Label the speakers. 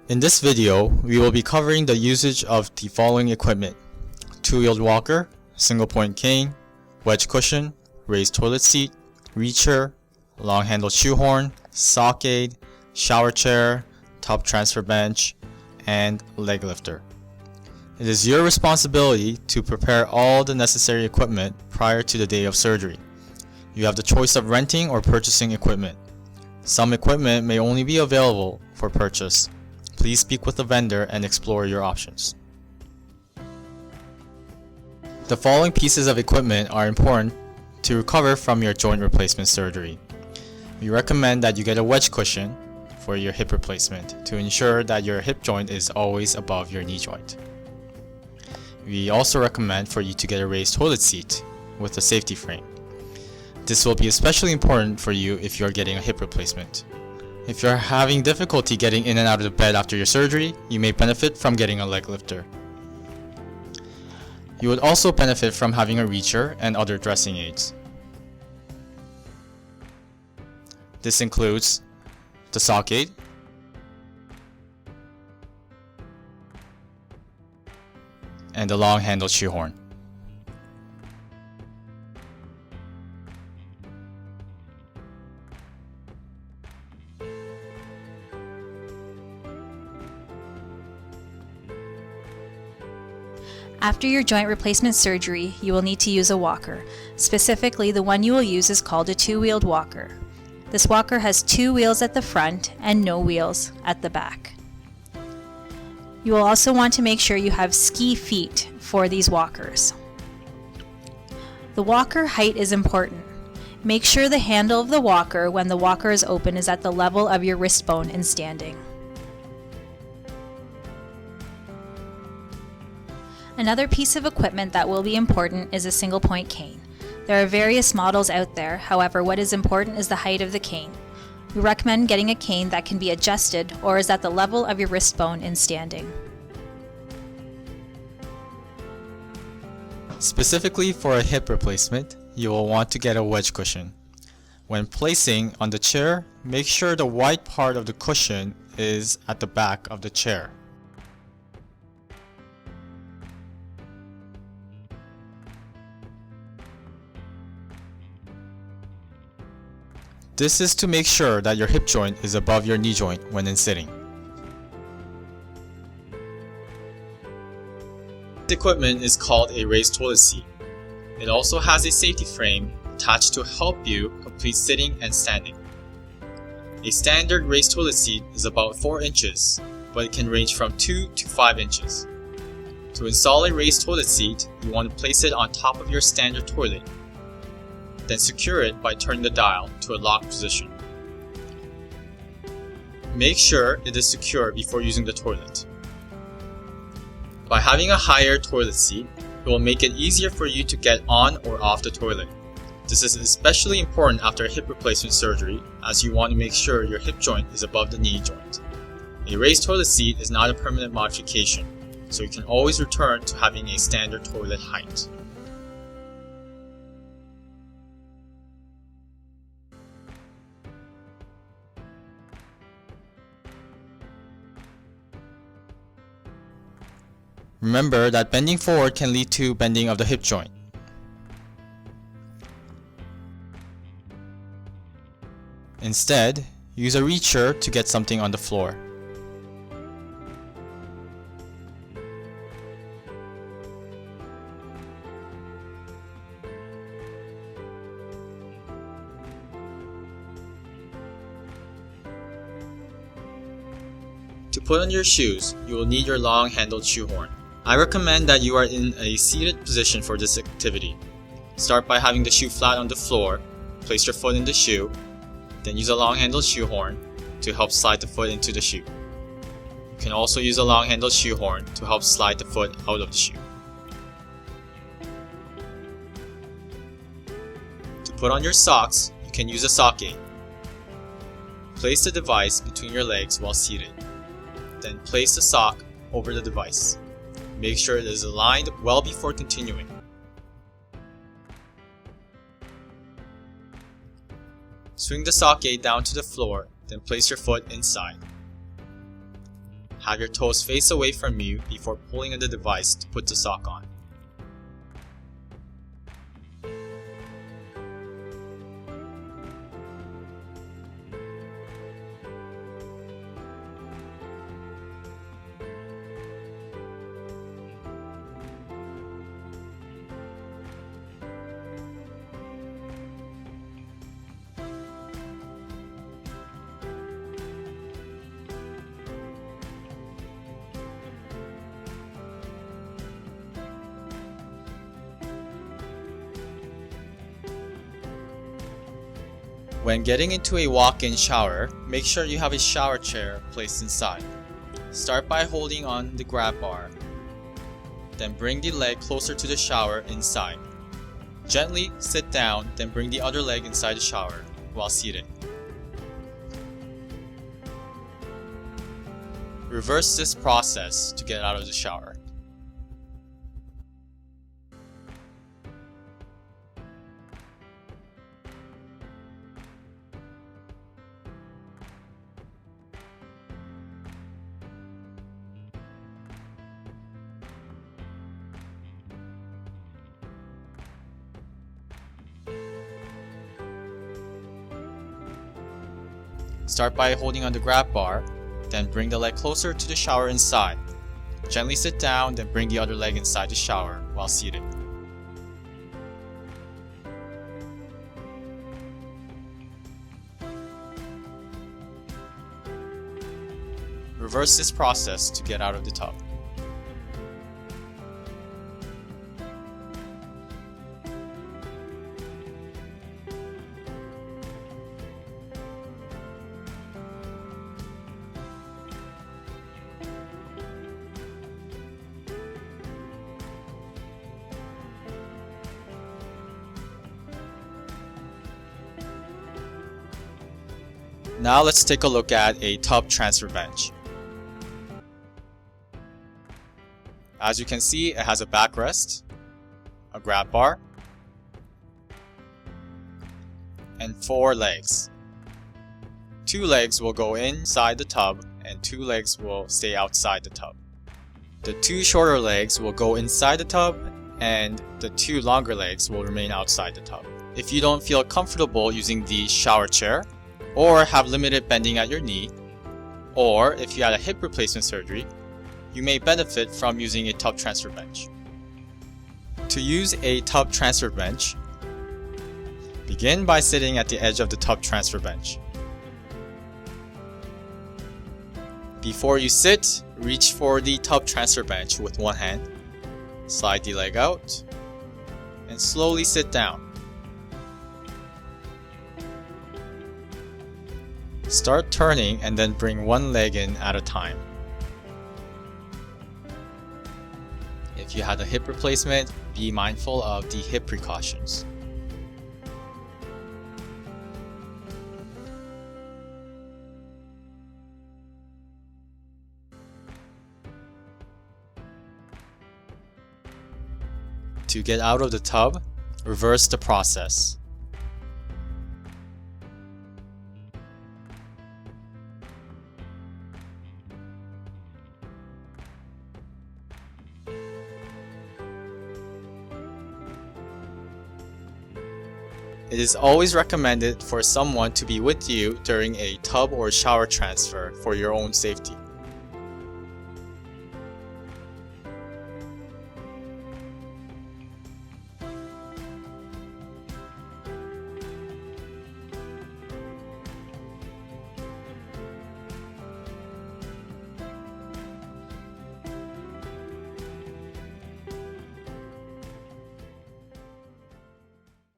Speaker 1: In this video, we will be covering the usage of the following equipment: two-wheeled walker, single-point cane, wedge cushion, raised toilet seat, reacher, long-handled shoehorn, sock aid, shower chair, tub transfer bench, and leg lifter. It is your responsibility to prepare all the necessary equipment prior to the day of surgery. You have the choice of renting or purchasing equipment. Some equipment may only be available for purchase. Please speak with the vendor and explore your options. The following pieces of equipment are important to recover from your joint replacement surgery. We recommend that you get a wedge cushion for your hip replacement to ensure that your hip joint is always above your knee joint. We also recommend for you to get a raised toilet seat with a safety frame. This will be especially important for you if you're getting a hip replacement. If you're having difficulty getting in and out of the bed after your surgery, you may benefit from getting a leg lifter. You would also benefit from having a reacher and other dressing aids. This includes the sock aid, and the long-handled shoehorn.
Speaker 2: After your joint replacement surgery, you will need to use a walker. Specifically, the one you will use is called a two-wheeled walker. This walker has two wheels at the front and no wheels at the back. You will also want to make sure you have ski feet for these walkers. The walker height is important. Make sure the handle of the walker when the walker is open is at the level of your wrist bone in standing. Another piece of equipment that will be important is a single-point cane. There are various models out there, however, what is important is the height of the cane. We recommend getting a cane that can be adjusted or is at the level of your wrist bone in standing.
Speaker 1: Specifically for a hip replacement, you will want to get a wedge cushion. When placing on the chair, make sure the white part of the cushion is at the back of the chair. This is to make sure that your hip joint is above your knee joint when in sitting. This equipment is called a raised toilet seat. It also has a safety frame attached to help you complete sitting and standing. A standard raised toilet seat is about 4 inches, but it can range from 2 to 5 inches. To install a raised toilet seat, you want to place it on top of your standard toilet. Then secure it by turning the dial to a locked position. Make sure it is secure before using the toilet. By having a higher toilet seat, it will make it easier for you to get on or off the toilet. This is especially important after a hip replacement surgery, as you want to make sure your hip joint is above the knee joint. A raised toilet seat is not a permanent modification, so you can always return to having a standard toilet height. Remember that bending forward can lead to bending of the hip joint. Instead, use a reacher to get something on the floor. To put on your shoes, you will need your long-handled shoehorn. I recommend that you are in a seated position for this activity. Start by having the shoe flat on the floor, place your foot in the shoe, then use a long-handled shoehorn to help slide the foot into the shoe. You can also use a long-handled shoehorn to help slide the foot out of the shoe. To put on your socks, you can use a sock aid. Place the device between your legs while seated. Then place the sock over the device. Make sure it is aligned well before continuing. Swing the sock aid down to the floor, then place your foot inside. Have your toes face away from you before pulling on the device to put the sock on. When getting into a walk-in shower, make sure you have a shower chair placed inside. Start by holding on the grab bar. Then bring the leg closer to the shower inside. Gently sit down, then bring the other leg inside the shower while seated. Reverse this process to get out of the shower. Start by holding on the grab bar, then bring the leg closer to the shower inside. Gently sit down, then bring the other leg inside the shower while seated. Reverse this process to get out of the tub. Now let's take a look at a tub transfer bench. As you can see, it has a backrest, a grab bar, and 4 legs. 2 legs will go inside the tub and 2 legs will stay outside the tub. The 2 shorter legs will go inside the tub and the 2 longer legs will remain outside the tub. If you don't feel comfortable using the shower chair, or have limited bending at your knee, or if you had a hip replacement surgery, you may benefit from using a tub transfer bench. To use a tub transfer bench, begin by sitting at the edge of the tub transfer bench. Before you sit, reach for the tub transfer bench with one hand, slide the leg out, and slowly sit down. Start turning and then bring one leg in at a time. If you had a hip replacement, be mindful of the hip precautions. To get out of the tub, reverse the process. It is always recommended for someone to be with you during a tub or shower transfer for your own safety.